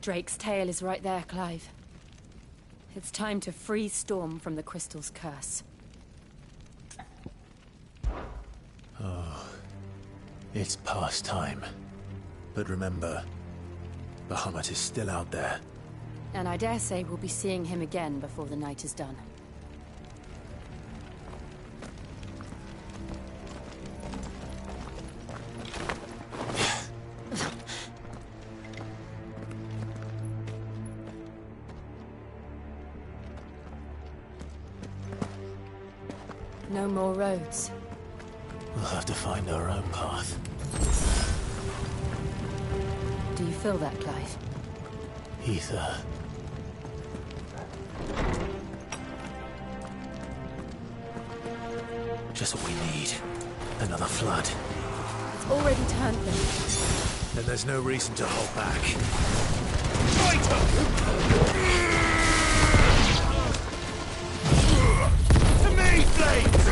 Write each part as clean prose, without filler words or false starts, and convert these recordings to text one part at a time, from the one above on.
Drake's tail is right there, Clive. It's time to free Storm from the crystal's curse. Oh, it's past time. But remember, Bahamut is still out there. And I dare say we'll be seeing him again before the night is done. No more roads. We'll have to find our own path. Do you feel that, Clive? Ether. Just what we need. Another flood. It's already turned them. Then there's no reason to hold back. To me, Blades!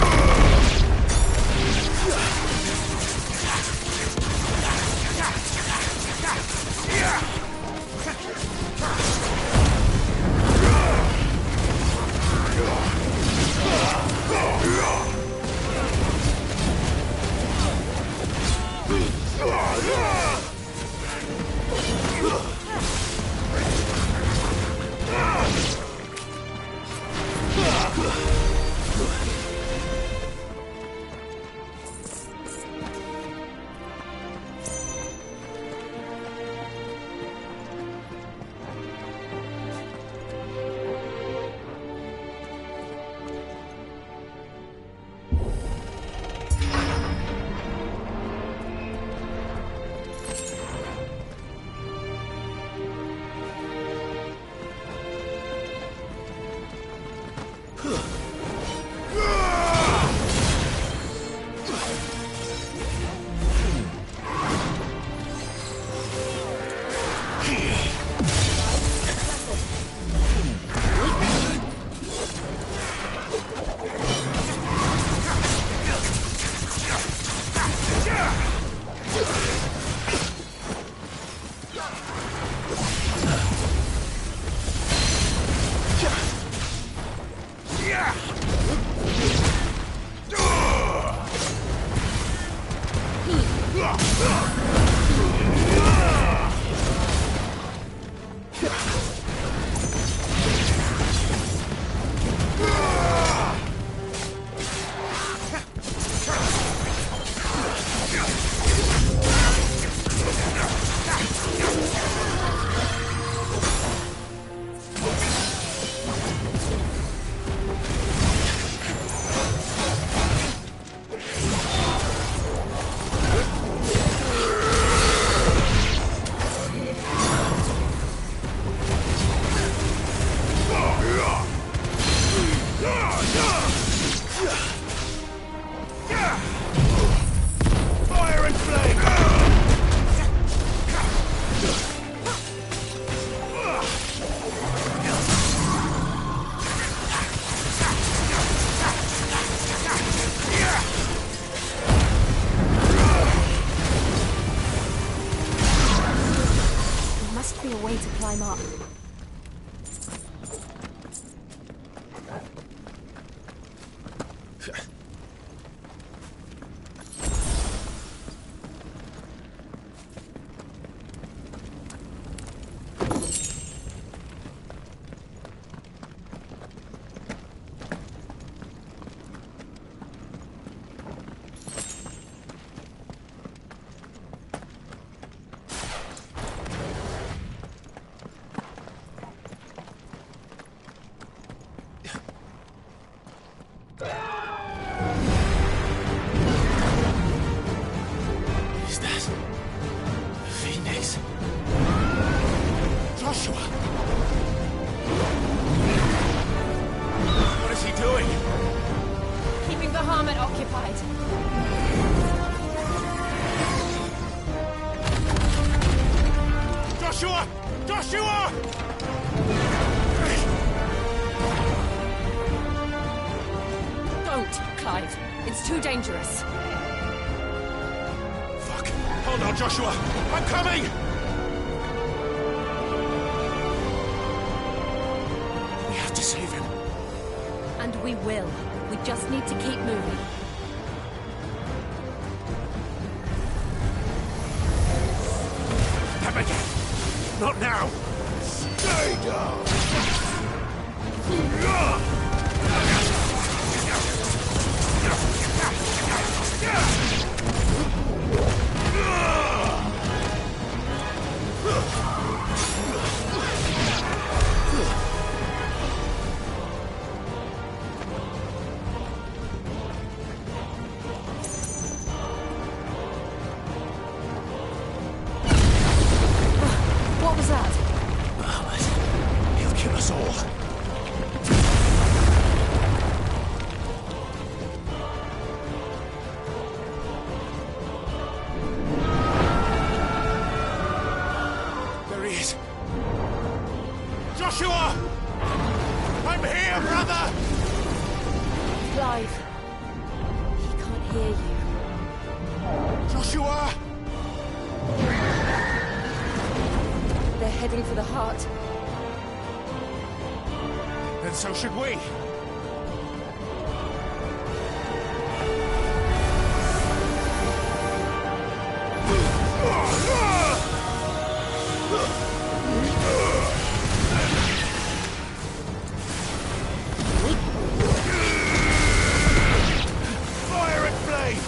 It's too dangerous. Fuck. Hold on, Joshua. I'm coming! we will. We just need to keep moving. Damn it! Not now! Stay down! What was that? Ahmed, he'll kill us all. There he is. Joshua! I'm here, brother! Clive. He can't hear you. Joshua! They're heading for the heart. Then so should we. Fire and flame!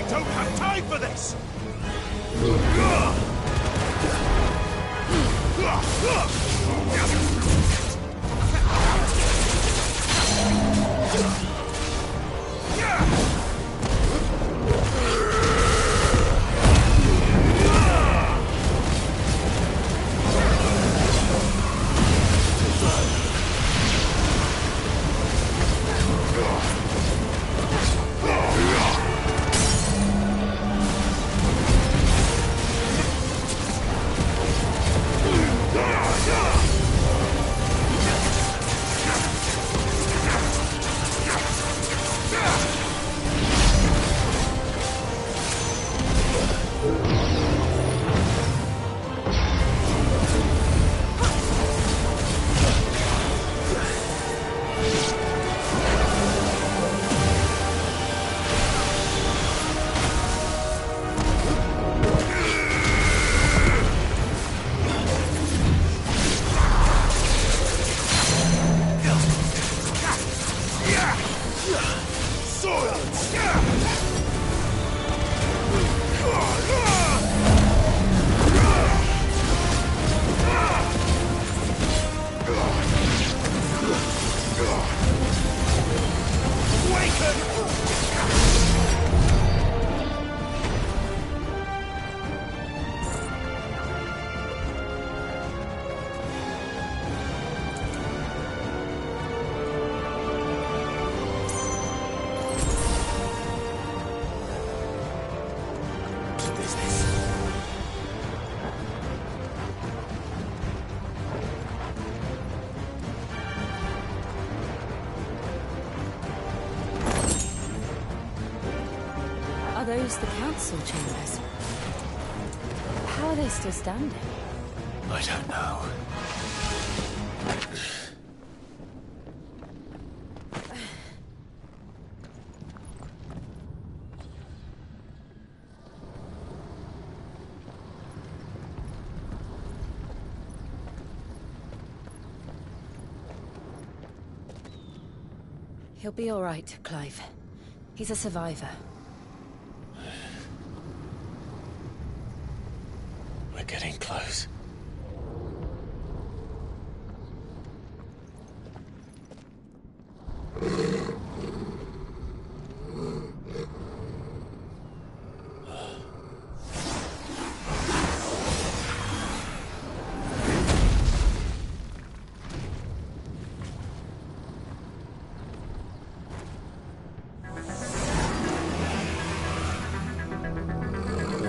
Don't have time for this! Are those the council chambers? How are they still standing? I don't know. He'll be all right, Clive. He's a survivor. We're getting close.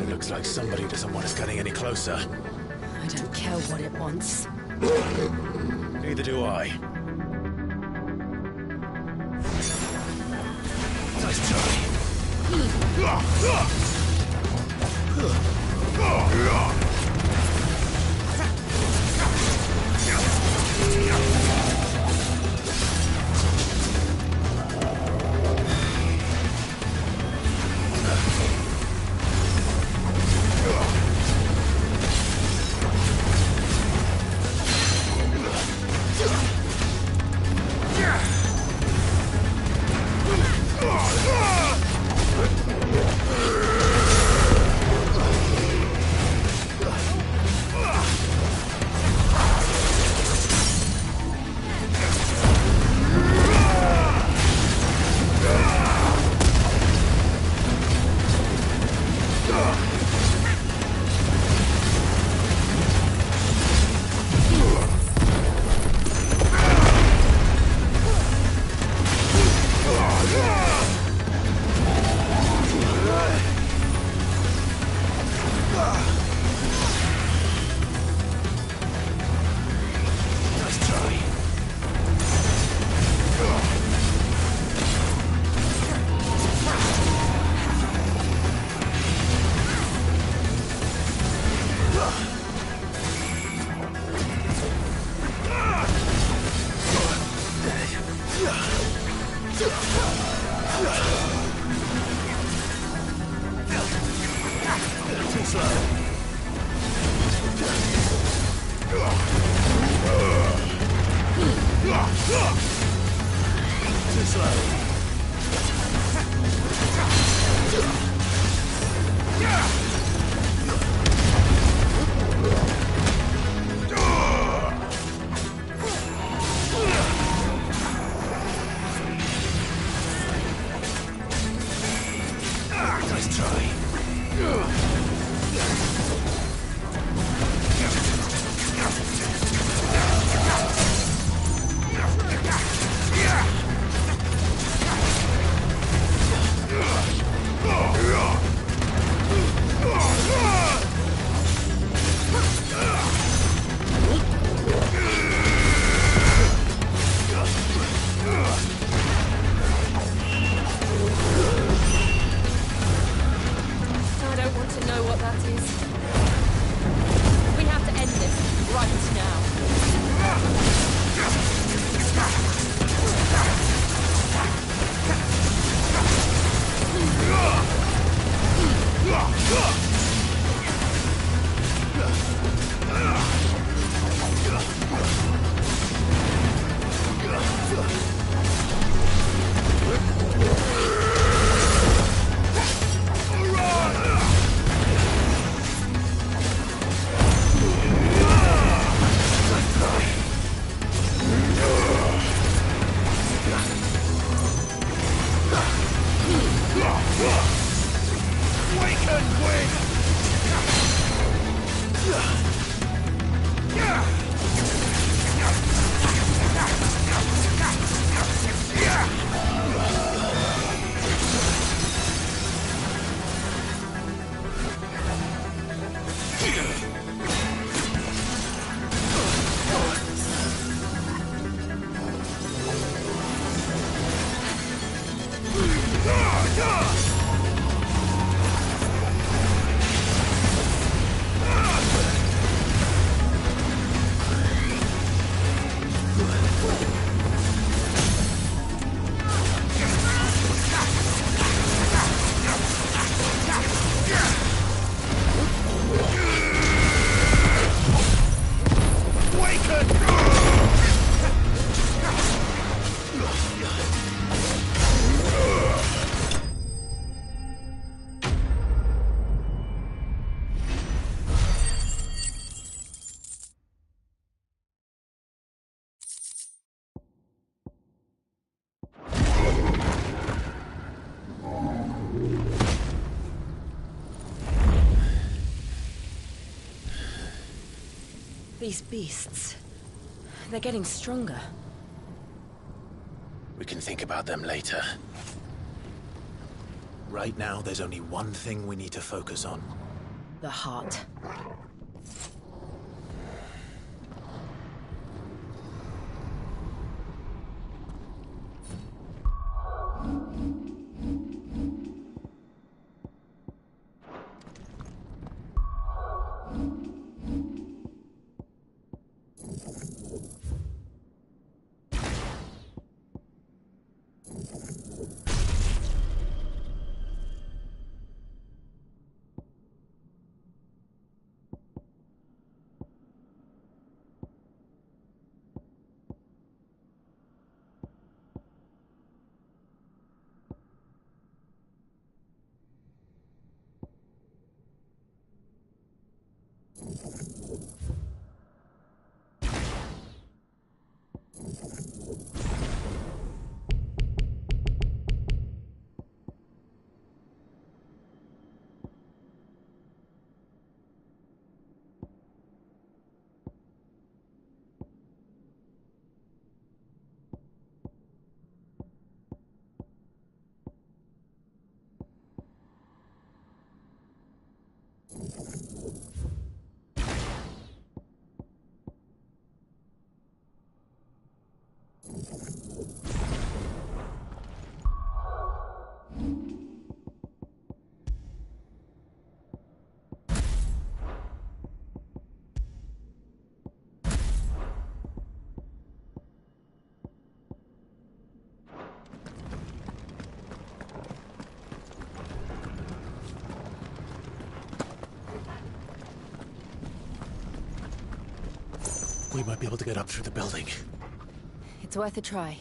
Looks like somebody doesn't want us getting any closer. I don't care what it wants. Neither do I. Nice try. These beasts... they're getting stronger. We can think about them later. Right now, there's only one thing we need to focus on. The heart. We might be able to get up through the building. It's worth a try.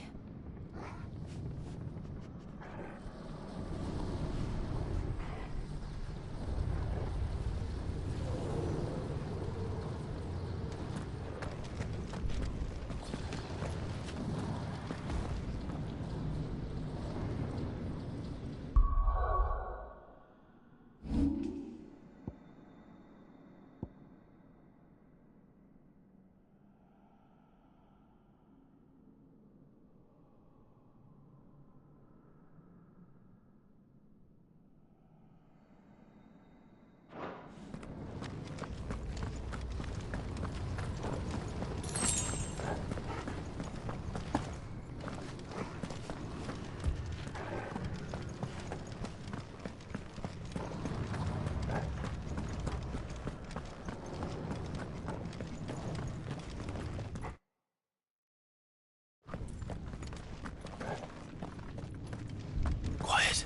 Quiet.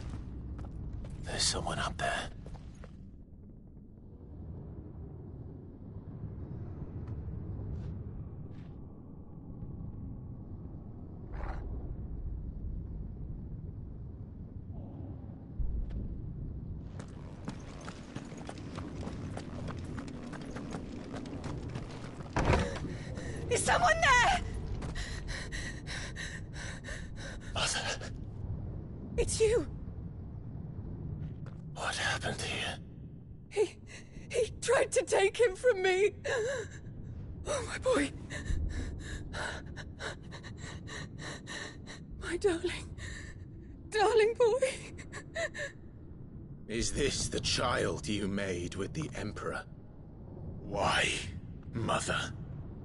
There's someone up there. Is someone there? Mother, It's you. what happened here? He tried to take him from me. Oh, my boy. My darling boy. Is this the child you made with the Emperor? Why, Mother?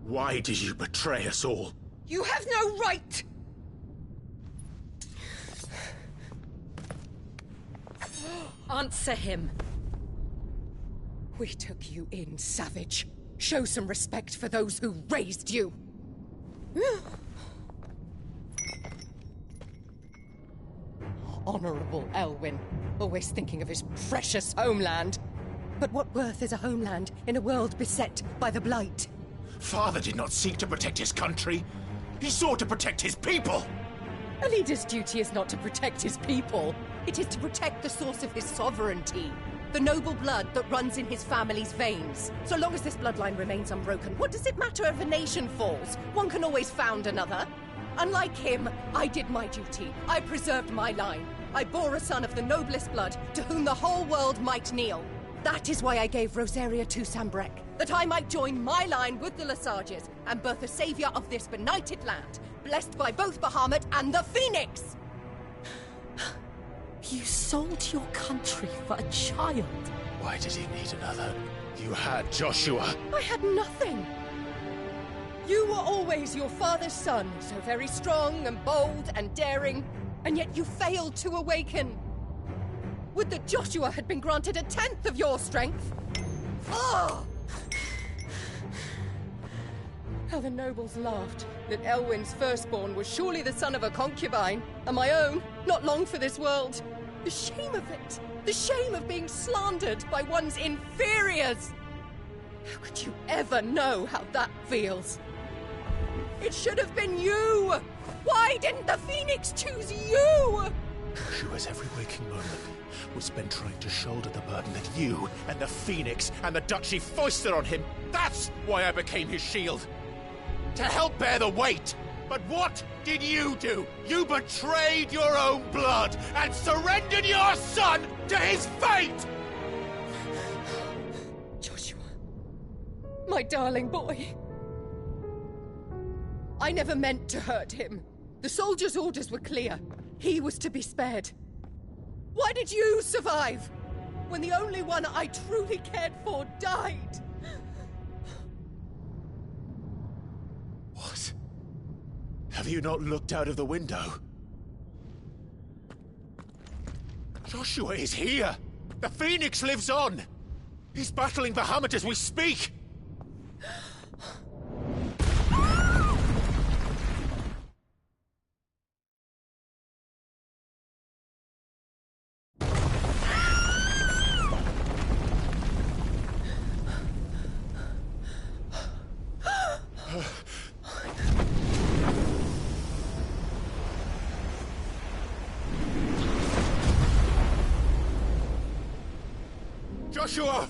Why did you betray us all? You have no right. Answer him. We took you in, savage. Show some respect for those who raised you. Honorable Elwyn, always thinking of his precious homeland. But what worth is a homeland in a world beset by the Blight? Father did not seek to protect his country. He sought to protect his people. A leader's duty is not to protect his people. It is to protect the source of his sovereignty. The noble blood that runs in his family's veins. So long as this bloodline remains unbroken, what does it matter if a nation falls? One can always found another. Unlike him, I did my duty. I preserved my line. I bore a son of the noblest blood, to whom the whole world might kneel. That is why I gave Rosaria to Sambrek, that I might join my line with the Lesages and birth a savior of this benighted land, blessed by both Bahamut and the Phoenix! You sold your country for a child. Why did he need another? You had Joshua. I had nothing. You were always your father's son, so very strong and bold and daring, and yet you failed to awaken. Would that Joshua had been granted 1/10 of your strength? Oh! How the nobles laughed that Elwyn's firstborn was surely the son of a concubine, and my own, not long for this world. The shame of it! The shame of being slandered by one's inferiors! How could you ever know how that feels? It should have been you! Why didn't the Phoenix choose you? Joshua's every waking moment was spent trying to shoulder the burden that you and the Phoenix and the Duchy foisted on him. That's why I became his shield. To help bear the weight. But what did you do? You betrayed your own blood and surrendered your son to his fate! Joshua, my darling boy. I never meant to hurt him. The soldiers' orders were clear. He was to be spared. Why did you survive when the only one I truly cared for died? What? Have you not looked out of the window? Joshua is here! The Phoenix lives on! He's battling Bahamut as we speak! Joshua!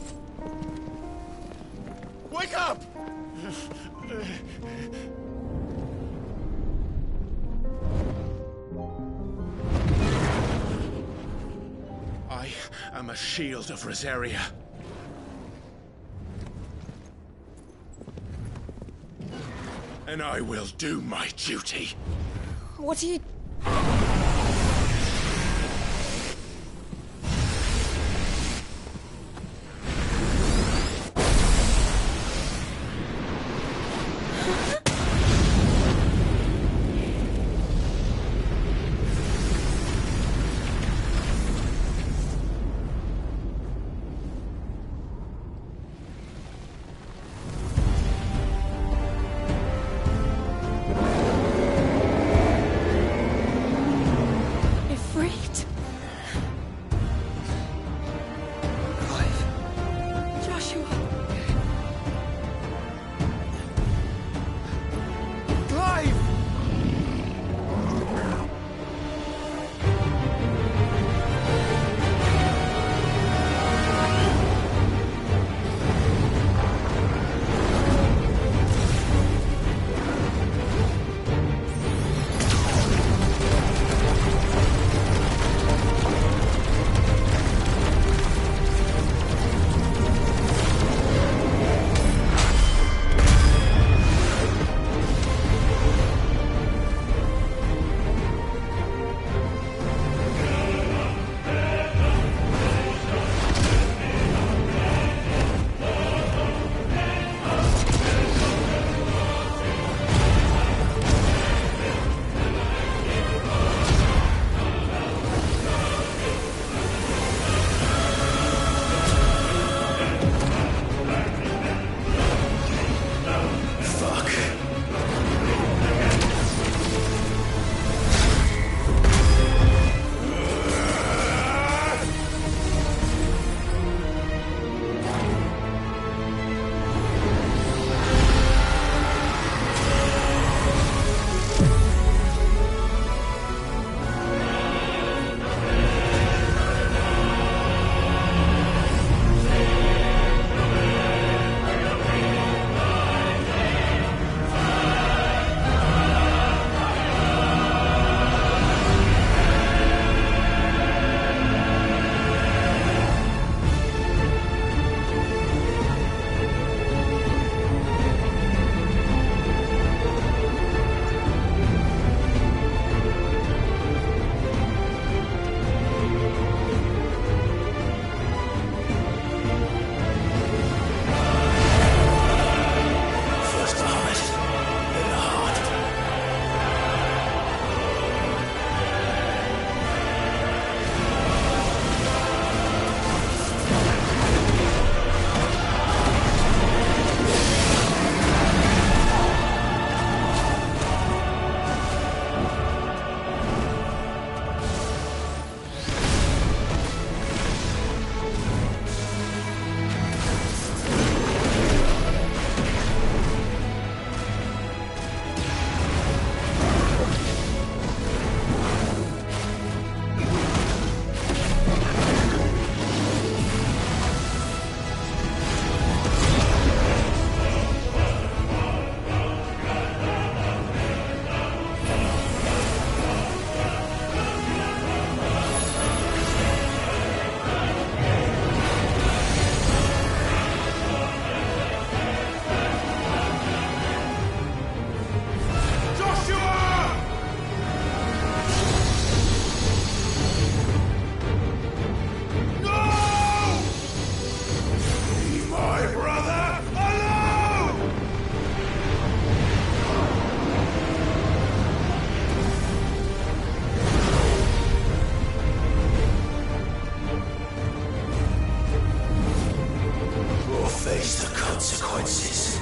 Wake up! I am a shield of Rosaria. And I will do my duty. What are you... forces.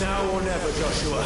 Now or never, Joshua.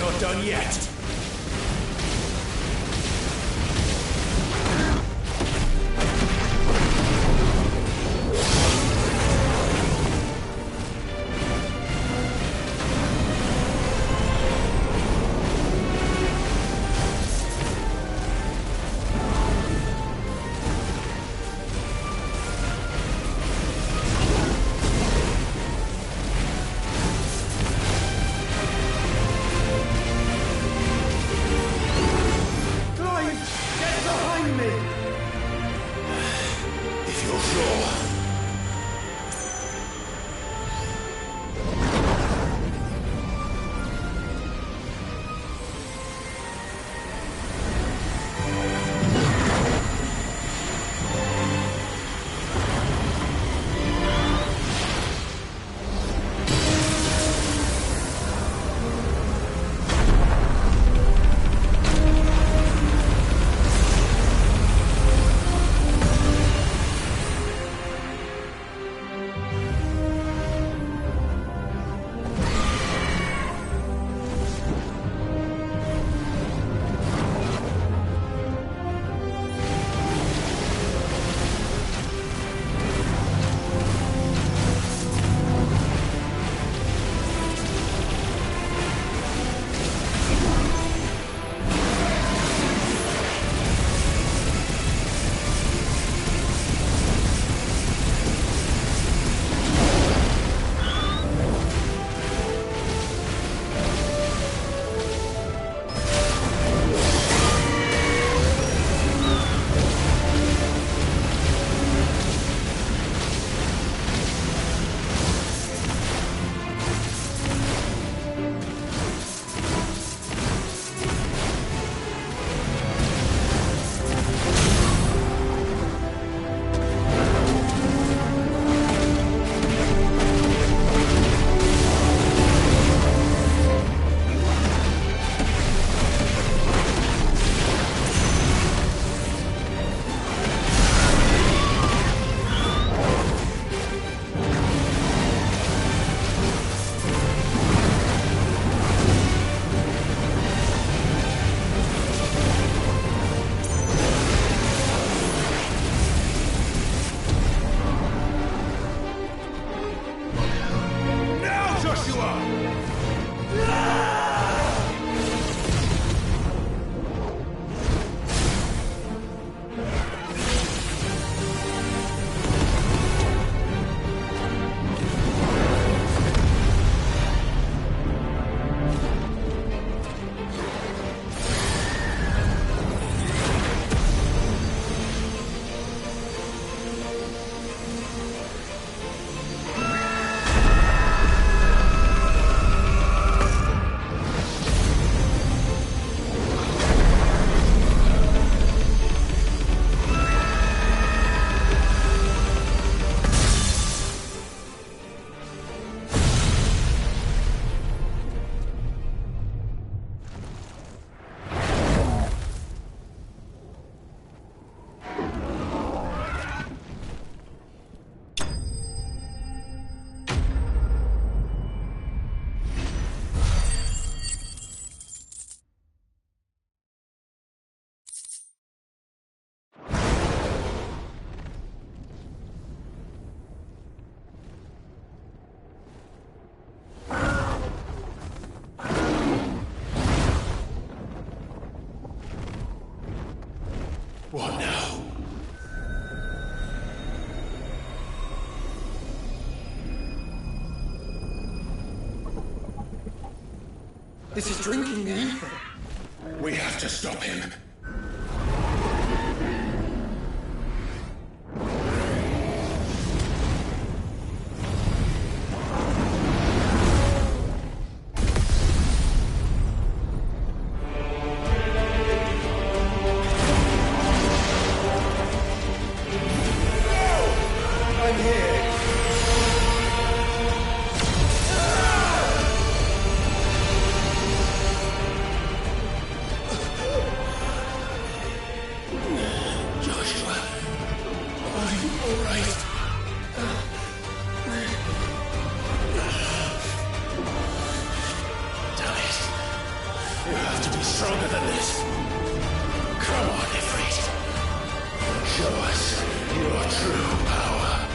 Not done yet. This is drinking the ether. We have to stop him. Stronger than this. Come on, Ifrit. Show us your true power.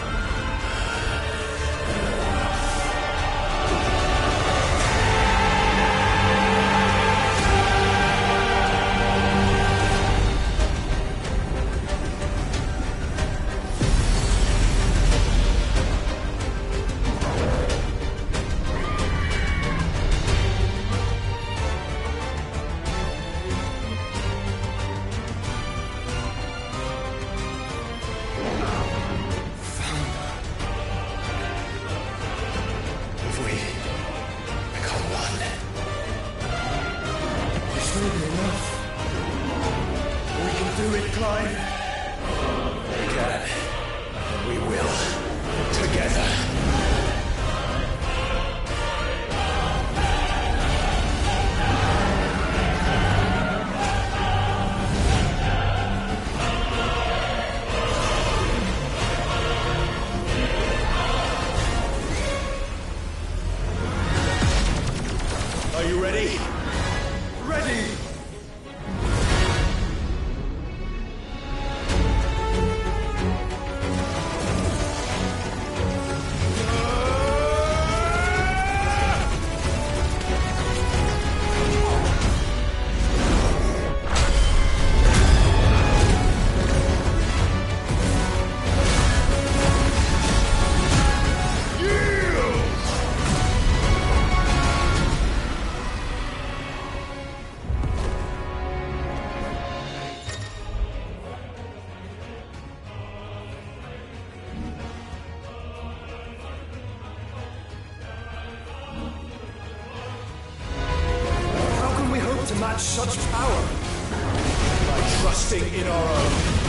Are you ready? Ready! To match such power by trusting in our own.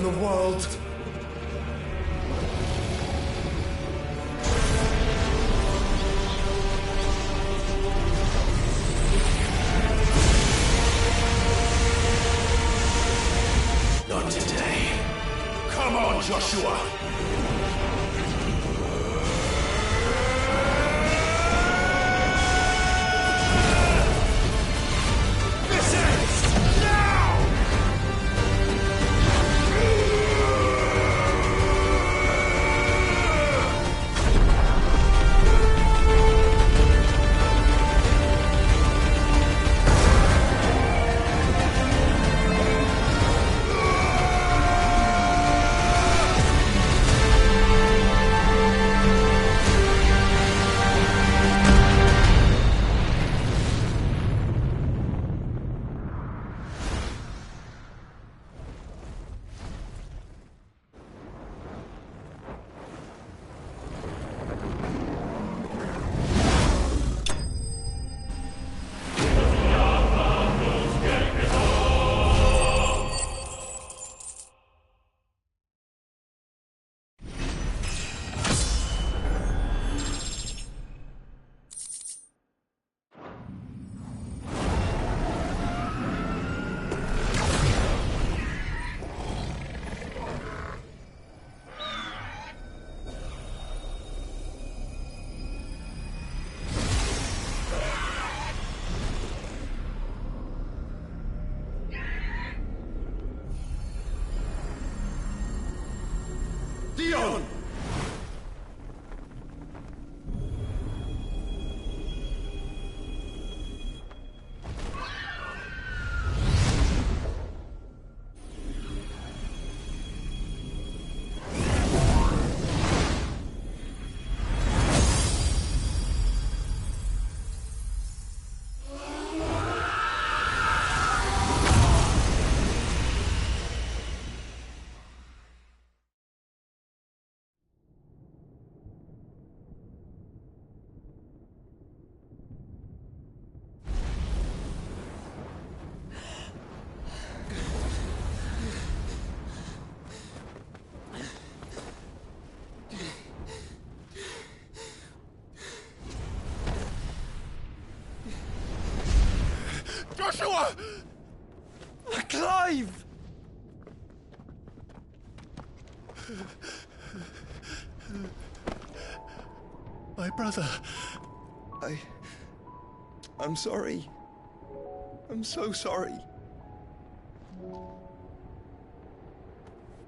from the world. Not today. Come on, Joshua! This ends now! Dion! Joshua! Clive! My brother. I'm sorry. I'm so sorry.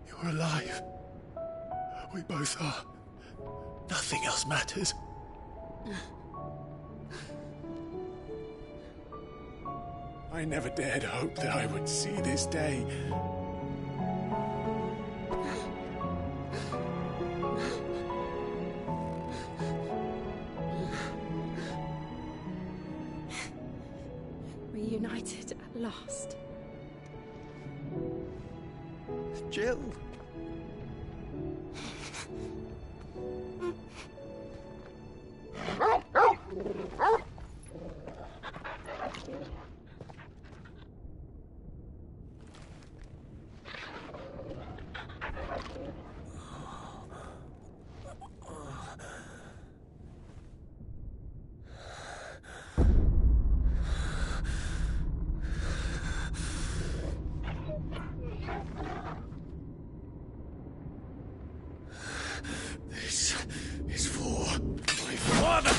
You're alive. We both are. Nothing else matters. I never dared hope that I would see this day. Reunited at last. Jill. This is for my father!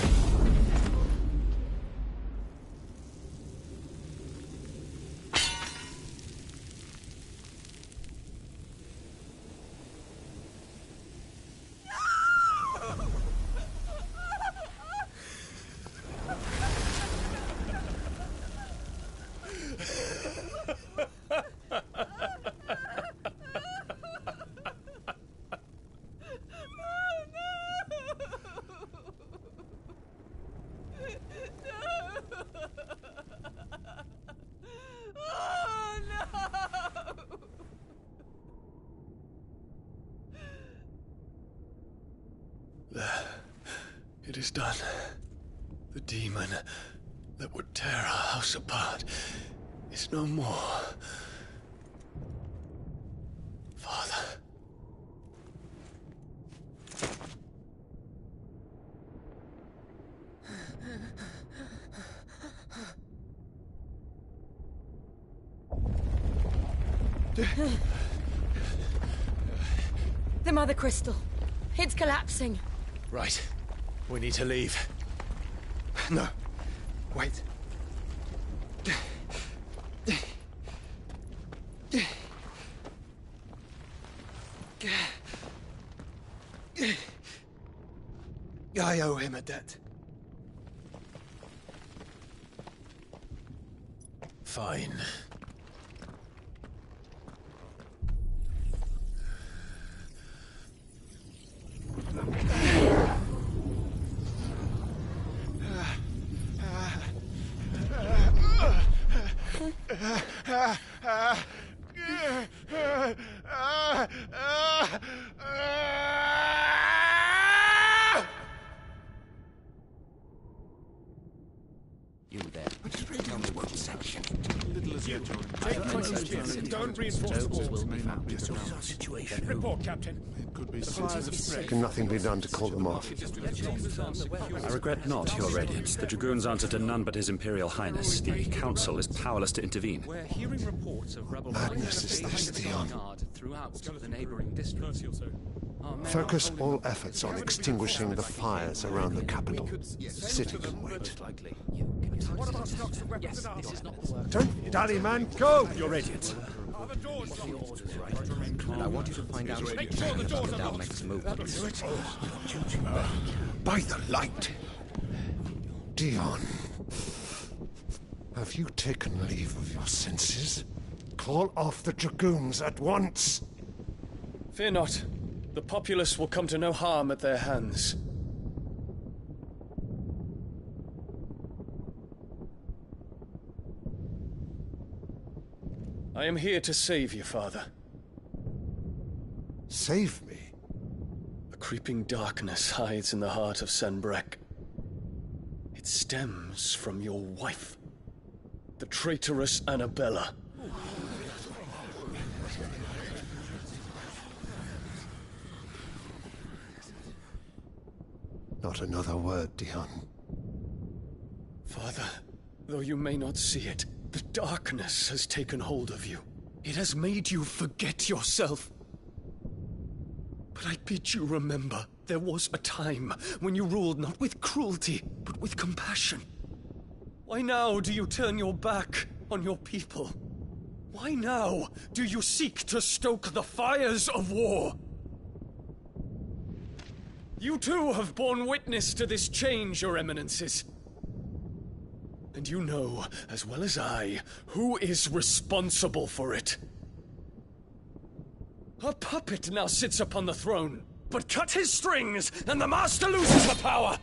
It is done. The demon that would tear our house apart is no more. Father. The Mother Crystal. It's collapsing. Right. We need to leave. No. Wait. I owe him a debt. Fine. You there. Tell me what section. Don't reinforce the walls. Will be found. This is our situation. Report, Captain. It could be Can nothing be done to call them off? I regret not, Your Radiance. The Dragoons answer to none but His Imperial Highness. The Council is powerless to intervene. We're hearing reports of rebel Madness is this, Dion. throughout the neighboring districts. Focus all efforts on extinguishing the fires around the capital. The city can wait. Don't dally, man, go! Your Radiance. And I want you to find out if Dal makes movements. By the light! Dion, have you taken leave of your senses? Call off the Dragoons at once! Fear not. The populace will come to no harm at their hands. I am here to save you, Father. Save me? A creeping darkness hides in the heart of Sanbreque. It stems from your wife, the traitorous Annabella. Not another word, Dion. Father, though you may not see it, the darkness has taken hold of you. It has made you forget yourself. But I bid you remember, there was a time when you ruled not with cruelty, but with compassion. Why now do you turn your back on your people? Why now do you seek to stoke the fires of war? You too have borne witness to this change, Your Eminences. And you know, as well as I, who is responsible for it. A puppet now sits upon the throne, but cut his strings, and the master loses the power!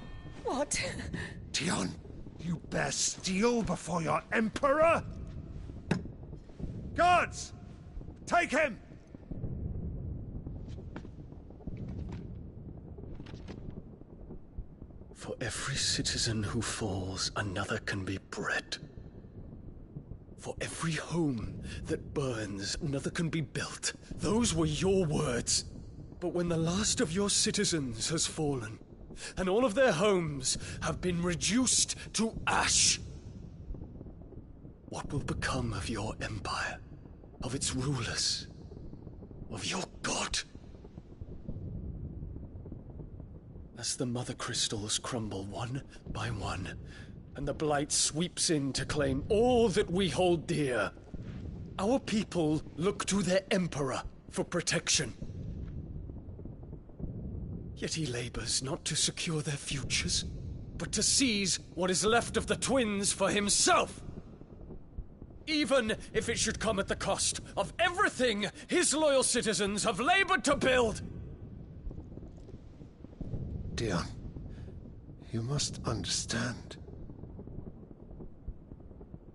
What? Dion, you bear steel before your Emperor? Guards! Take him! For every citizen who falls, another can be bred. For every home that burns, another can be built. Those were your words. But when the last of your citizens has fallen, and all of their homes have been reduced to ash, what will become of your empire, of its rulers, of your god? As the Mother Crystals crumble one by one, and the Blight sweeps in to claim all that we hold dear, our people look to their Emperor for protection. Yet he labors not to secure their futures, but to seize what is left of the twins for himself. Even if it should come at the cost of everything his loyal citizens have labored to build. Dion, you must understand.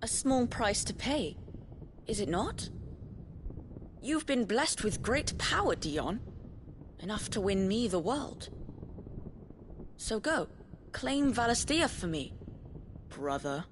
A small price to pay, is it not? You've been blessed with great power, Dion. Enough to win me the world. So go, claim Valisthea for me, brother.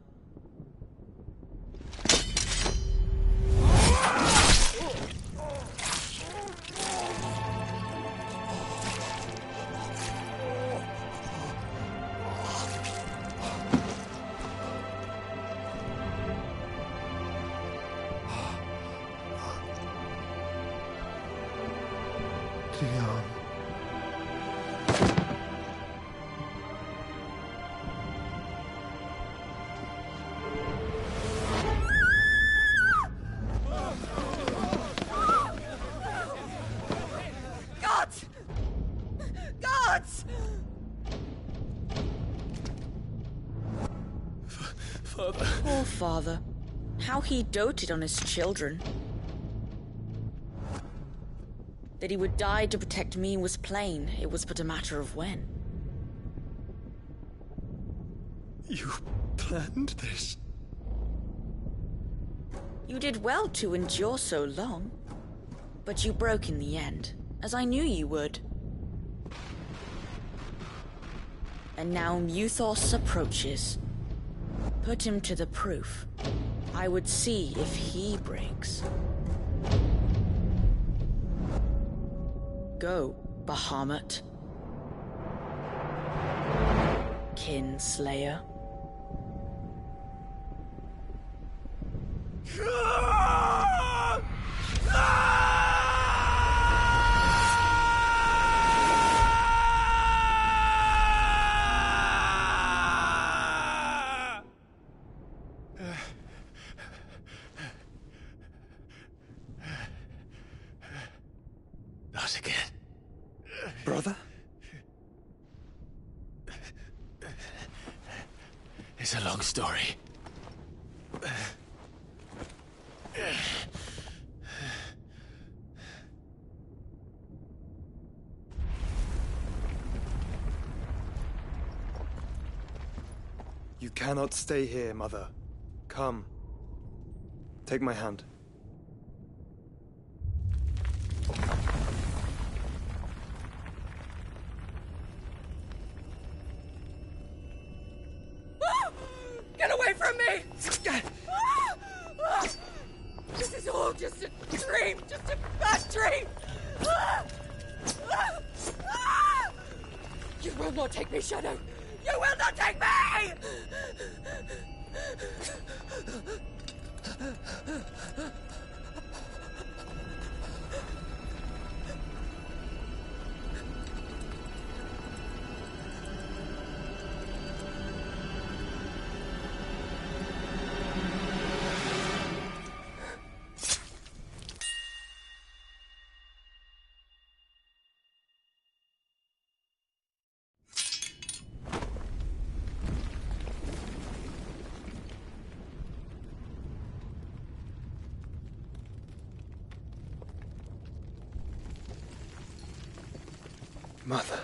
Dion. Gods! Gods! Father. Poor father. How he doted on his children. That he would die to protect me was plain. It was but a matter of when. You planned this? You did well to endure so long. But you broke in the end, as I knew you would. And now Muthos approaches. Put him to the proof. I would see if he breaks. Go, Bahamut. Kinslayer. Not again. Brother? It's a long story. You cannot stay here, Mother. Come. Take my hand. Get away from me! This is all just a dream! Just a bad dream! You will not take me, Shadow! You will not take me! Mother.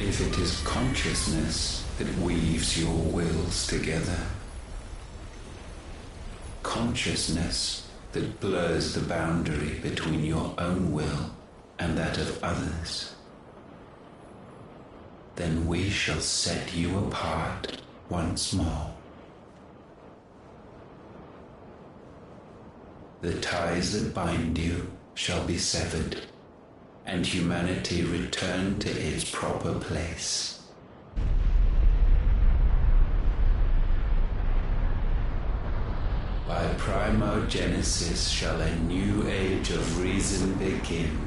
If it is consciousness that weaves your wills together, consciousness that blurs the boundary between your own will and that of others, then we shall set you apart once more. The ties that bind you shall be severed, and humanity return to its proper place. By primogenesis shall a new age of reason begin.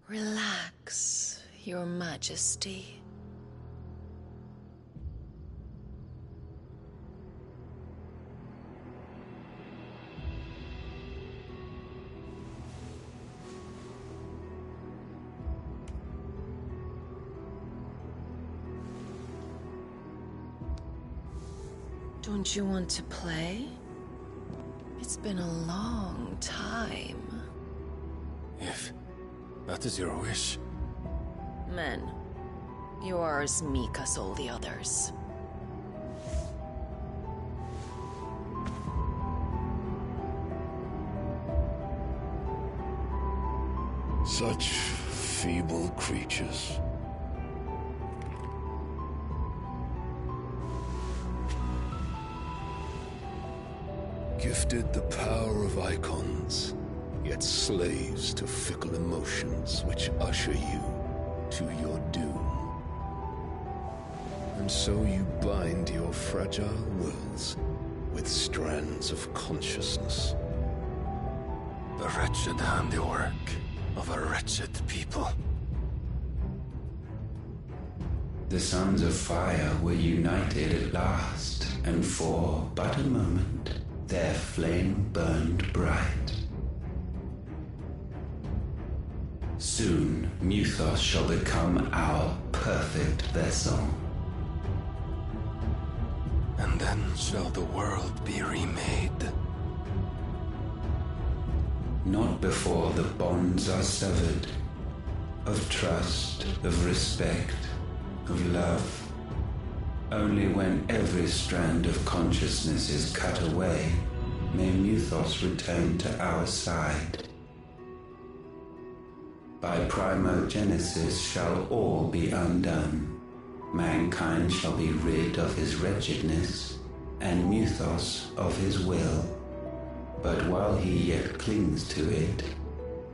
Relax, Your Majesty. Don't you want to play? It's been a long time. That is your wish. Men, you are as meek as all the others. Such feeble creatures. Gifted the power of icons, yet slaves to fickle emotions which usher you to your doom. And so you bind your fragile wills with strands of consciousness. The wretched handiwork of a wretched people. The Sons of Fire were united at last, and for but a moment, their flame burned bright. Soon, Muthos shall become our perfect vessel. And then shall the world be remade. Not before the bonds are severed, of trust, of respect, of love. Only when every strand of consciousness is cut away, may Muthos return to our side. By primogenesis shall all be undone. Mankind shall be rid of his wretchedness, and Muthos of his will. But while he yet clings to it,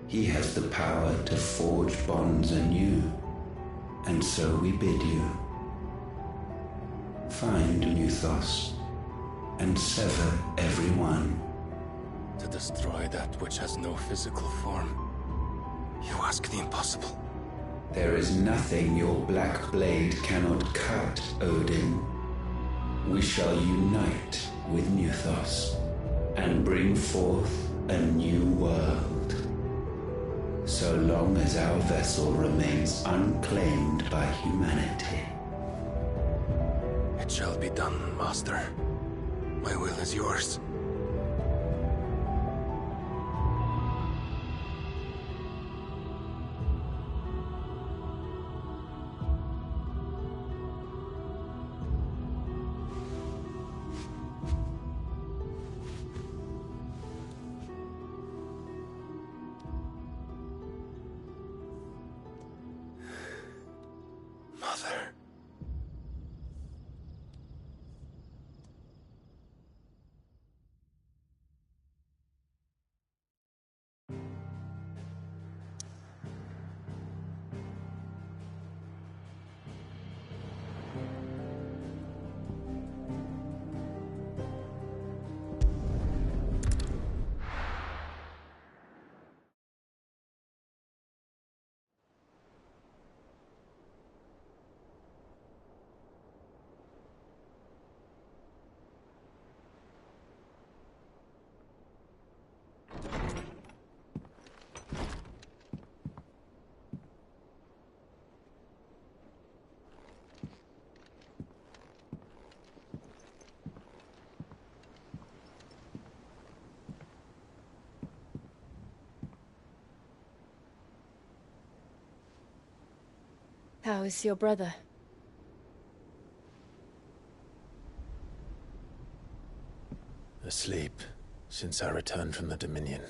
he has the power to forge bonds anew, and so we bid you. Find Muthos, and sever every one. To destroy that which has no physical form, you ask the impossible. There is nothing your black blade cannot cut, Odin. We shall unite with Muthos, and bring forth a new world. So long as our vessel remains unclaimed by humanity. It shall be done, Master. My will is yours. Mother. How is your brother? Asleep, since I returned from the Dominion.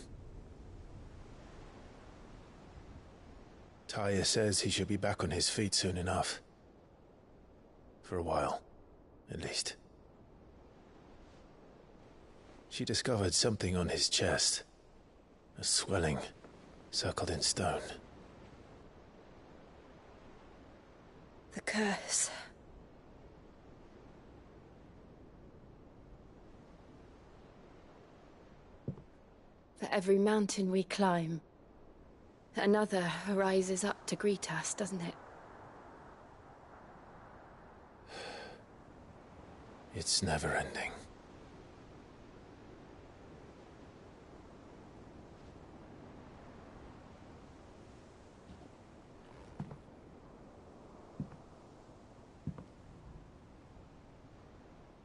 Taya says he should be back on his feet soon enough. For a while, at least. She discovered something on his chest. A swelling, circled in stone. The curse. For every mountain we climb, another rises up to greet us, doesn't it? It's never ending.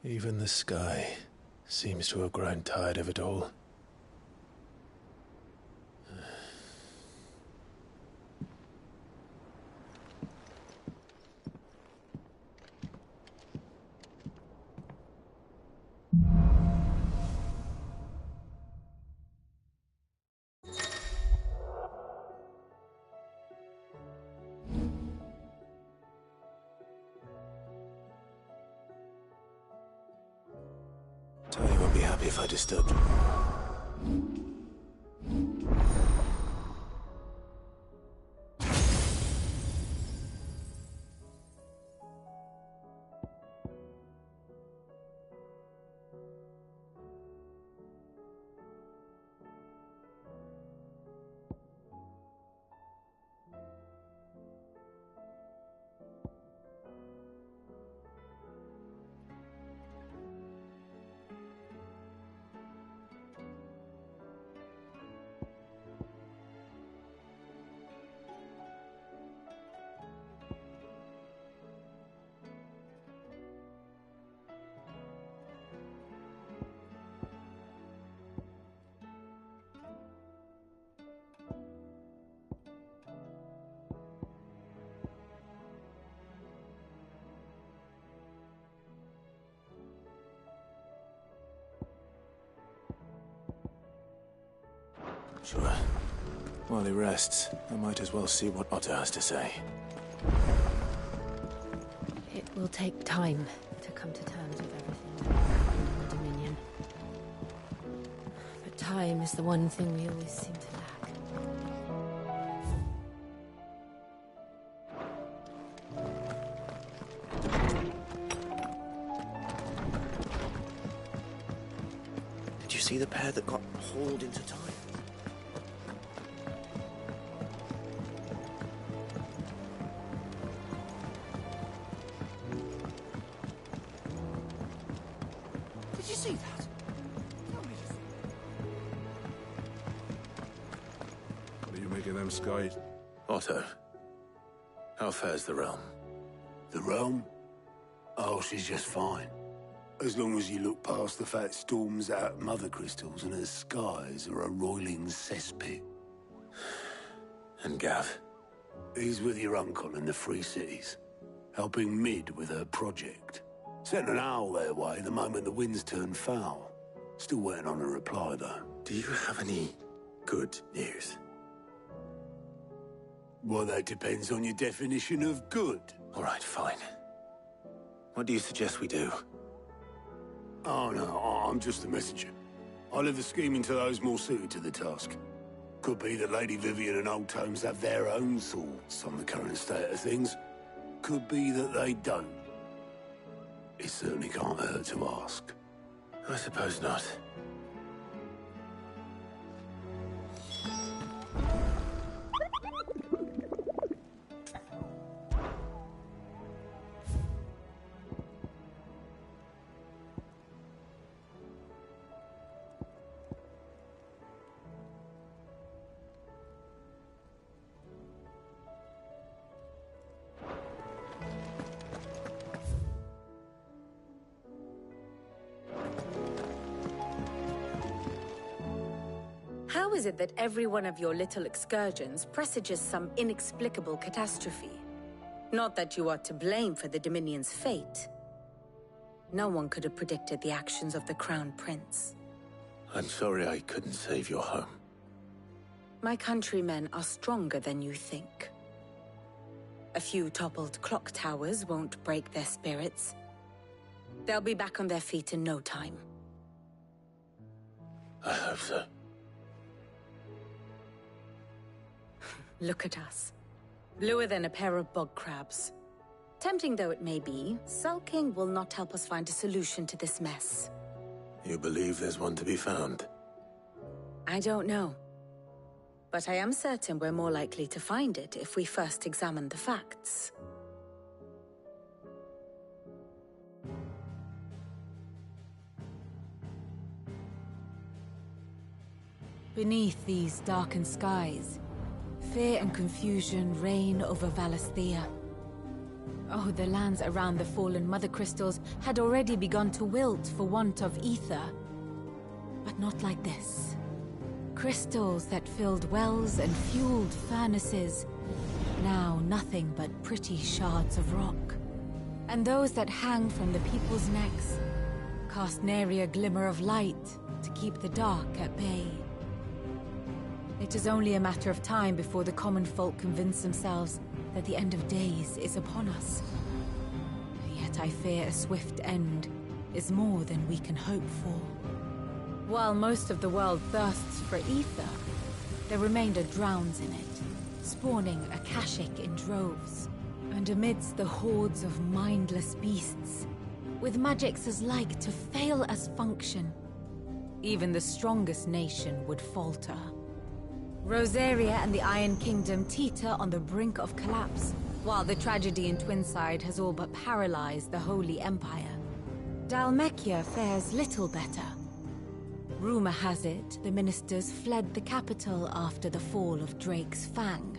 Even the sky seems to have grown tired of it all. if I disturbed you. Sure. While he rests, I might as well see what Otto has to say. It will take time to come to terms with everything in the Dominion. But time is the one thing we always seem to lack. Did you see the pair that got hauled into time? Did you see that? What are you making them skies? Otto, how fares the realm? The realm? Oh, she's just fine. As long as you look past the fact storms out mother crystals and her skies are a roiling cesspit. And Gav? He's with your uncle in the Free Cities, helping Mid with her project. Sent an owl their way the moment the winds turned foul. Still waiting on a reply, though. Do you have any good news? Well, that depends on your definition of good. All right, fine. What do you suggest we do? Oh, no, I'm just a messenger. I leave the scheming to those more suited to the task. Could be that Lady Vivian and Old Tomes have their own thoughts on the current state of things. Could be that they don't. It certainly can't hurt to ask. I suppose not. How is it that every one of your little excursions presages some inexplicable catastrophe? Not that you are to blame for the Dominion's fate. No one could have predicted the actions of the Crown Prince. I'm sorry I couldn't save your home. My countrymen are stronger than you think. A few toppled clock towers won't break their spirits. They'll be back on their feet in no time. I hope so. Look at us. Bluer than a pair of bog crabs. Tempting though it may be, sulking will not help us find a solution to this mess. You believe there's one to be found? I don't know. But I am certain we're more likely to find it if we first examine the facts. Beneath these darkened skies, fear and confusion reign over Valisthea. Oh, the lands around the fallen Mother Crystals had already begun to wilt for want of ether. But not like this. Crystals that filled wells and fueled furnaces, now nothing but pretty shards of rock. And those that hang from the people's necks cast nary a glimmer of light to keep the dark at bay. It is only a matter of time before the common folk convince themselves that the end of days is upon us. Yet I fear a swift end is more than we can hope for. While most of the world thirsts for ether, the remainder drowns in it, spawning Akashic in droves. And amidst the hordes of mindless beasts, with magics as like to fail as function, even the strongest nation would falter. Rosaria and the Iron Kingdom teeter on the brink of collapse, while the tragedy in Twinside has all but paralyzed the Holy Empire. Dhalmekia fares little better. Rumor has it the ministers fled the capital after the fall of Drake's Fang,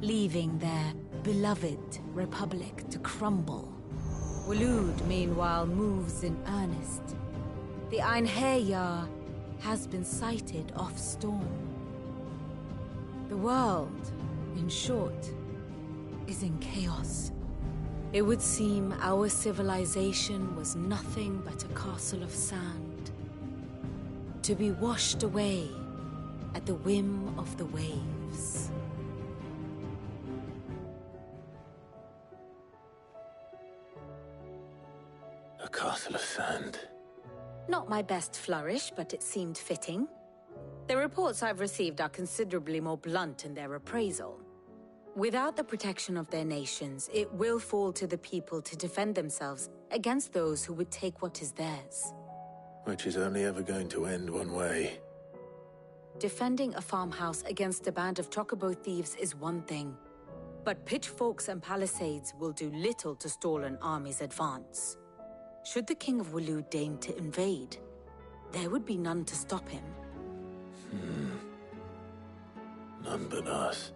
leaving their beloved republic to crumble. Waloed, meanwhile, moves in earnest. The Einherjar has been sighted off Storm. The world, in short, is in chaos. It would seem our civilization was nothing but a castle of sand, to be washed away at the whim of the waves. A castle of sand. Not my best flourish, but it seemed fitting. The reports I've received are considerably more blunt in their appraisal. Without the protection of their nations, it will fall to the people to defend themselves against those who would take what is theirs. Which is only ever going to end one way. Defending a farmhouse against a band of chocobo thieves is one thing, but pitchforks and palisades will do little to stall an army's advance. Should the King of Waloed deign to invade, there would be none to stop him. None but us.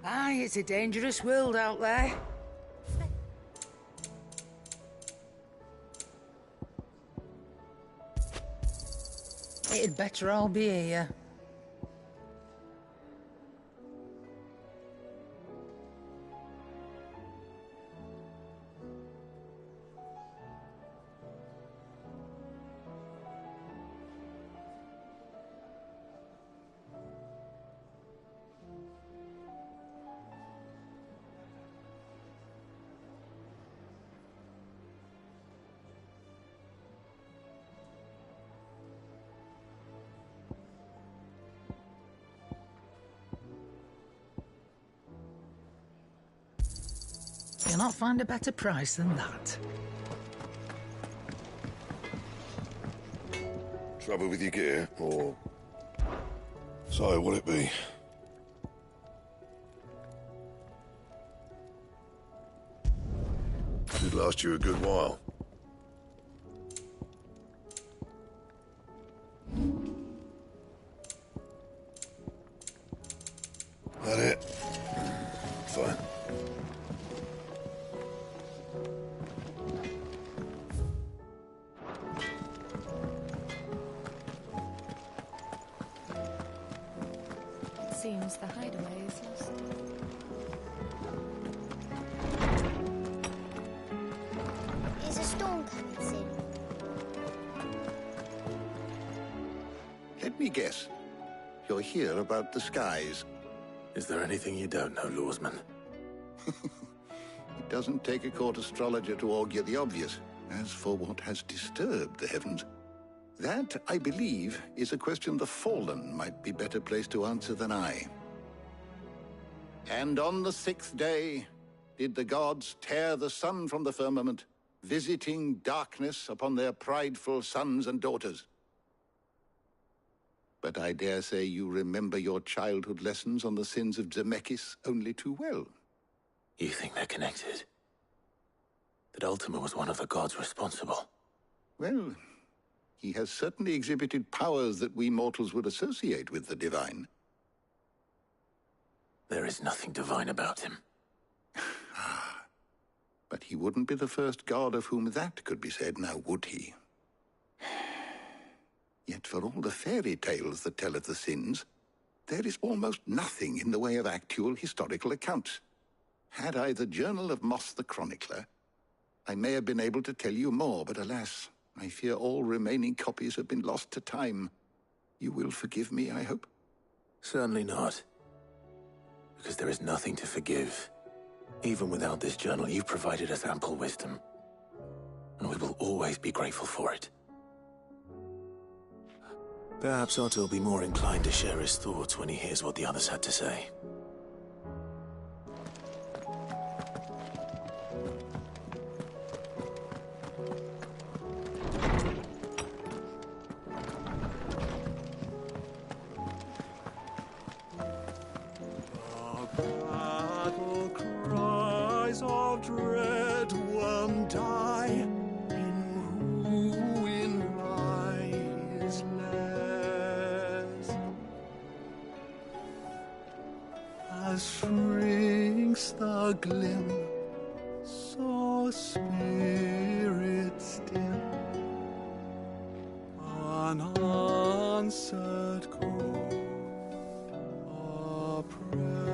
Aye, it's a dangerous world out there. It'd better all be here. You'll not find a better price than that. Trouble with your gear, or... So, what'll it be? Should last you a good while. That it? Fine. Seems the hideaway is lost. Is a storm coming soon? Let me guess. You're here about the skies. Is there anything you don't know, Lawsman? It doesn't take a court astrologer to augur the obvious. As for what has disturbed the heavens, that, I believe, is a question the Fallen might be better placed to answer than I. And on the 6th day did the gods tear the sun from the firmament, visiting darkness upon their prideful sons and daughters. But I dare say you remember your childhood lessons on the sins of Zemeckis only too well. You think they're connected? That Ultima was one of the gods responsible? Well, he has certainly exhibited powers that we mortals would associate with the divine. There is nothing divine about him. But he wouldn't be the first god of whom that could be said, now would he? Yet for all the fairy tales that tell of the sins, There is almost nothing in the way of actual historical accounts. Had I the Journal of Moss the Chronicler, I may have been able to tell you more, but alas, I fear all remaining copies have been lost to time. You will forgive me, I hope? Certainly not. Because there is nothing to forgive. Even without this journal, you've provided us ample wisdom. And we will always be grateful for it. Perhaps Otto will be more inclined to share his thoughts when he hears what the others had to say. Of dread one die, in ruin lies less. As shrinks the glim, so spirits dim, unanswered call a prayer.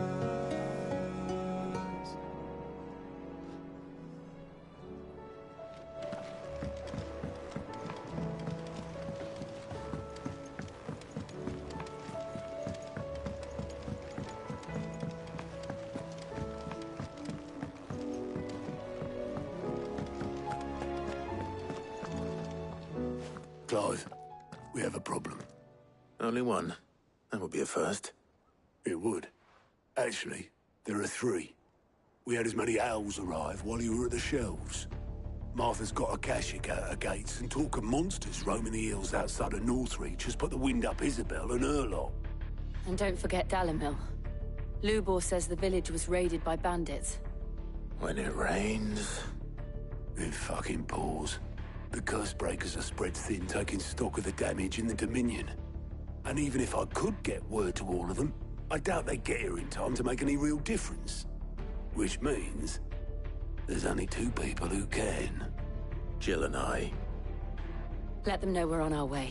Clive, we have a problem. Only one. That would be a first. It would. Actually, there are three. We had as many owls arrive while you were at the shelves. Martha's got a Kashik out her gates, and talk of monsters roaming the hills outside of Northreach has put the wind up Isabel and her lot. And don't forget Dalimil. Lubor says the village was raided by bandits. When it rains... It fucking pours. The Cursebreakers are spread thin, taking stock of the damage in the Dominion. And even if I could get word to all of them, I doubt they'd get here in time to make any real difference. Which means... there's only two people who can. Jill and I. Let them know we're on our way.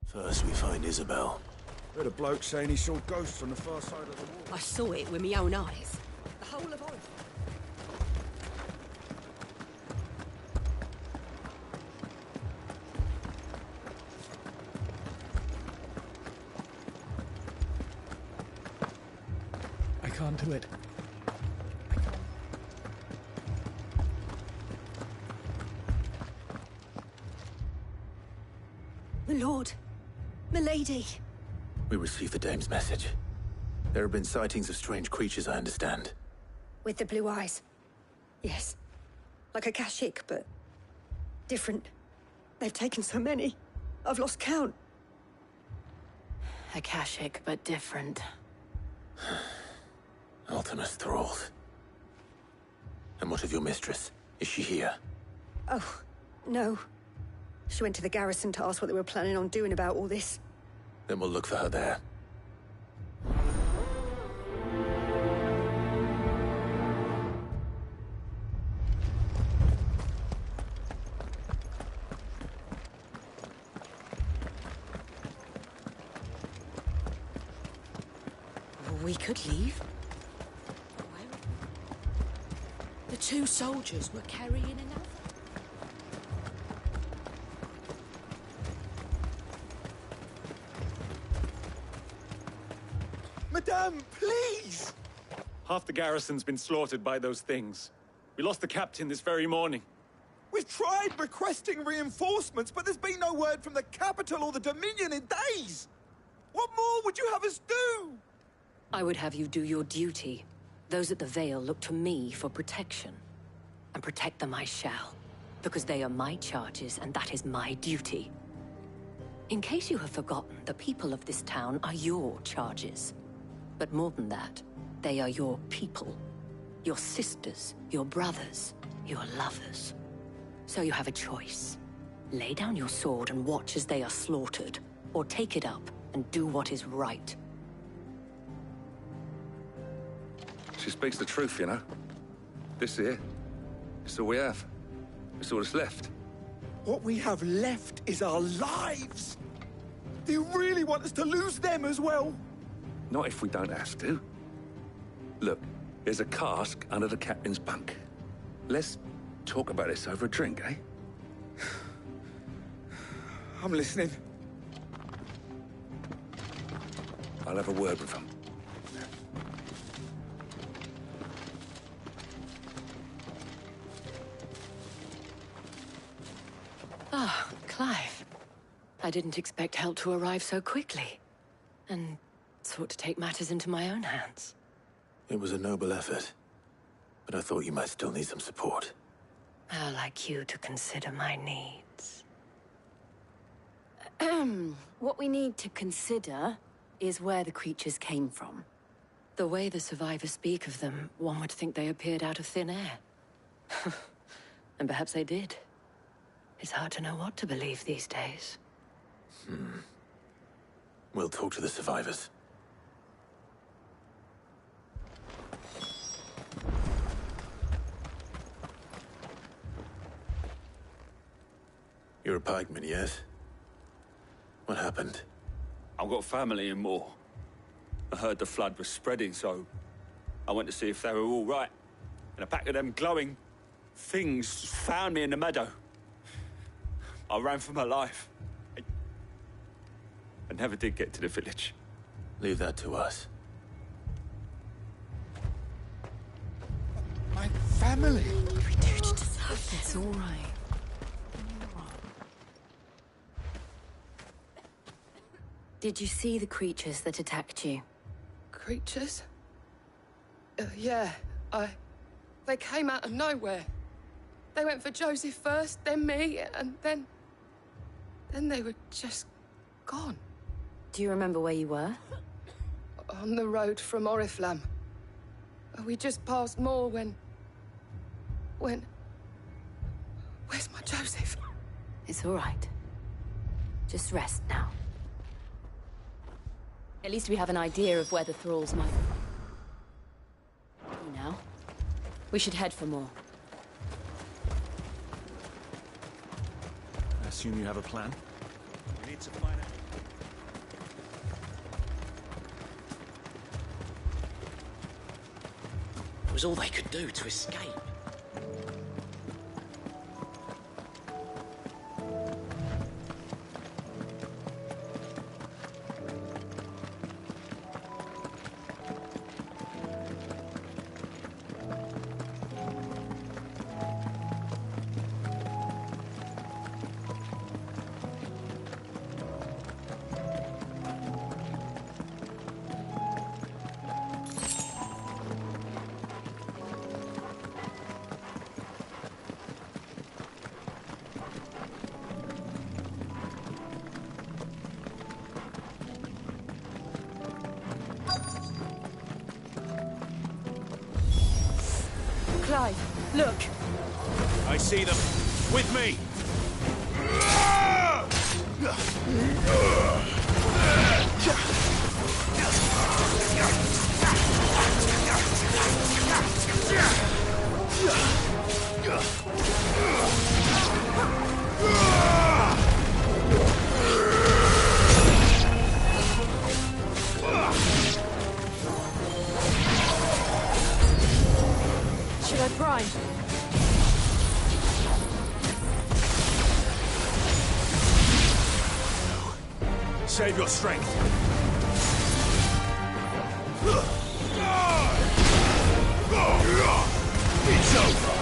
First we find Isabel. Heard a bloke saying he saw ghosts on the far side of the wall. I saw it with my own eyes. The whole of Oz. I can't do it. My lord. Milady. We received the dame's message. There have been sightings of strange creatures, I understand. With the blue eyes. Yes. Like a Kashik, but different. They've taken so many. I've lost count. A Kashik, but different. Ultimus thralled. And what of your mistress? Is she here? Oh, no. She went to the garrison to ask what they were planning on doing about all this. Then we'll look for her there. We could leave. The two soldiers were carrying another. Madame, please! Half the garrison's been slaughtered by those things. We lost the captain this very morning. We've tried requesting reinforcements, but there's been no word from the capital or the Dominion in days! What more would you have us do? I would have you do your duty. Those at the Vale look to me for protection. And protect them I shall. Because they are my charges, and that is my duty. In case you have forgotten, the people of this town are your charges. But more than that, They are your people. Your sisters, your brothers, your lovers. So you have a choice. Lay down your sword and watch as they are slaughtered, or take it up and do what is right. She speaks the truth, you know. This here, it's all we have. It's all that's left. What we have left is our lives! Do you really want us to lose them as well? Not if we don't have to. Look, there's a cask under the captain's bunk. Let's talk about this over a drink, eh? I'm listening. I'll have a word with him. Ah, Clive. I didn't expect help to arrive so quickly. And sought to take matters into my own hands. It was a noble effort, but I thought you might still need some support. How like you to consider my needs. What we need to consider is where the creatures came from. The way the survivors speak of them, one would think they appeared out of thin air. And perhaps they did. It's hard to know what to believe these days. We'll talk to the survivors. You're a pikeman, yes? What happened? I've got family in Moor. I heard the flood was spreading, so I went to see if they were all right. And a pack of them glowing things found me in the meadow. I ran for my life. I never did get to the village. Leave that to us. My family! We do deserve this. It's all right. Did you see the creatures that attacked you? Creatures? Yeah, they came out of nowhere. They went for Joseph first, then me, and then they were just gone. Do you remember where you were? On the road from Oriflamme. We just passed Moor when... Where's my Joseph? It's all right. Just rest now. At least we have an idea of where the thralls might be now. We should head for more. I assume you have a plan? We need to find out. It was all they could do to escape. Clive, look! I see them. With me! Should I prime? Save your strength. It's over.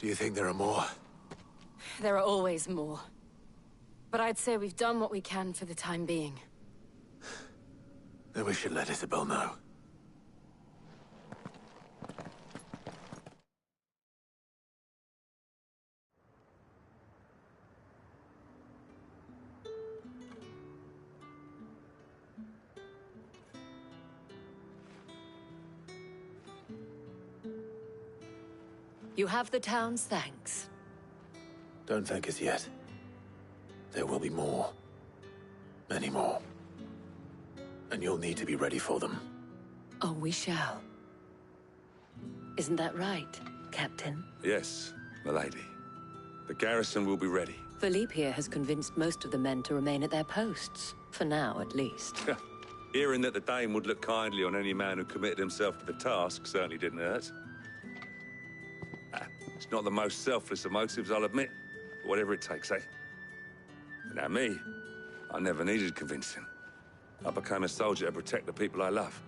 Do you think there are more? There are always more. But I'd say we've done what we can for the time being. Then we should let Isabel know. You have the town's thanks. Don't thank us yet. There will be more. Many more. And you'll need to be ready for them. Oh, we shall. Isn't that right, Captain? Yes, milady. The garrison will be ready. Philippe here has convinced most of the men to remain at their posts. For now, at least. Hearing that the Dane would look kindly on any man who committed himself to the task certainly didn't hurt. It's not the most selfless of motives, I'll admit. But whatever it takes, eh? Now me, I never needed convincing. I became a soldier to protect the people I love.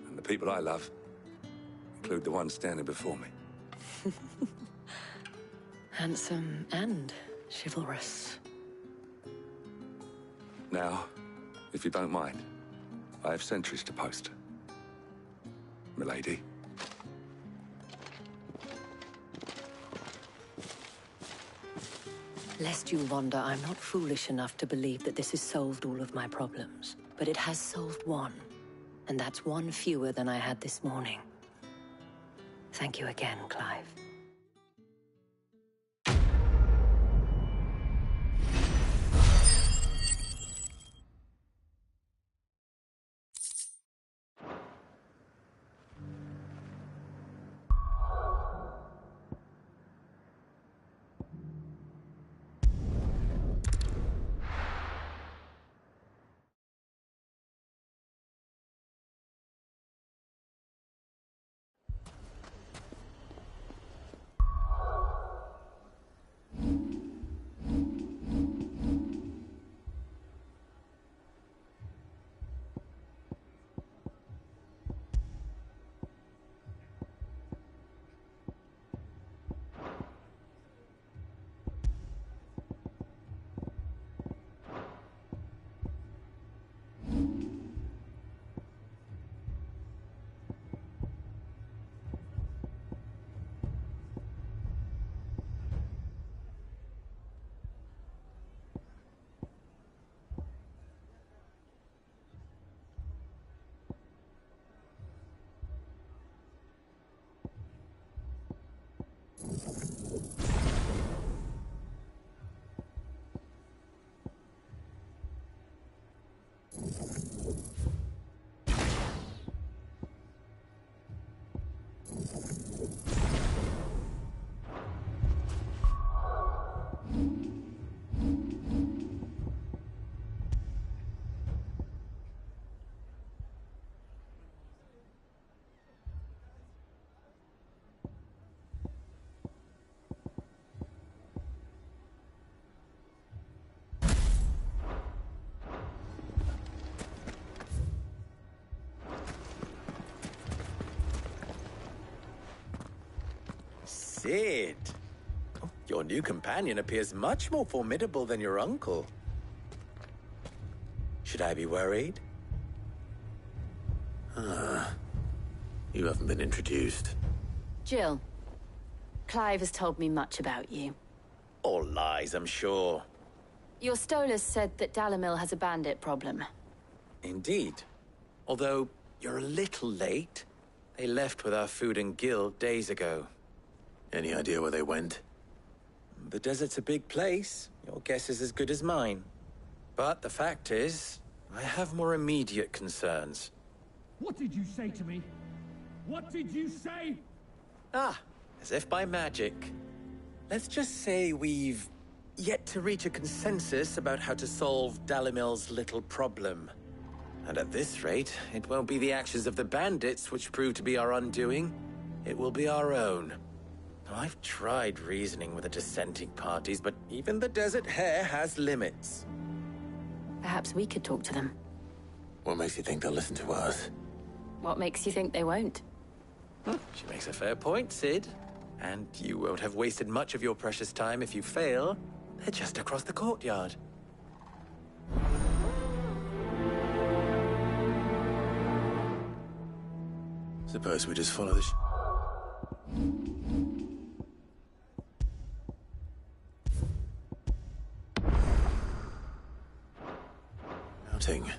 And the people I love include the ones standing before me. Handsome and chivalrous. Now, if you don't mind, I have sentries to post. Milady. Lest you wonder, I'm not foolish enough to believe that this has solved all of my problems. But it has solved one. And that's one fewer than I had this morning. Thank you again, Clive. Sid! Oh, your new companion appears much more formidable than your uncle. Should I be worried? You haven't been introduced. Jill, Clive has told me much about you. All lies, I'm sure. Your Stolas said that Dalimil has a bandit problem. Indeed. Although, you're a little late. They left with our food and guild days ago. Any idea where they went? The desert's a big place. Your guess is as good as mine. But the fact is, I have more immediate concerns. What did you say to me? What did you say? Ah, as if by magic. Let's just say we've yet to reach a consensus about how to solve Dalimil's little problem. And at this rate, it won't be the actions of the bandits which prove to be our undoing. It will be our own. Now, I've tried reasoning with the dissenting parties, but even the Desert Hare has limits. Perhaps we could talk to them. What makes you think they'll listen to us? What makes you think they won't? She makes a fair point, Sid. And you won't have wasted much of your precious time if you fail. They're just across the courtyard. Suppose we just follow this. Outing.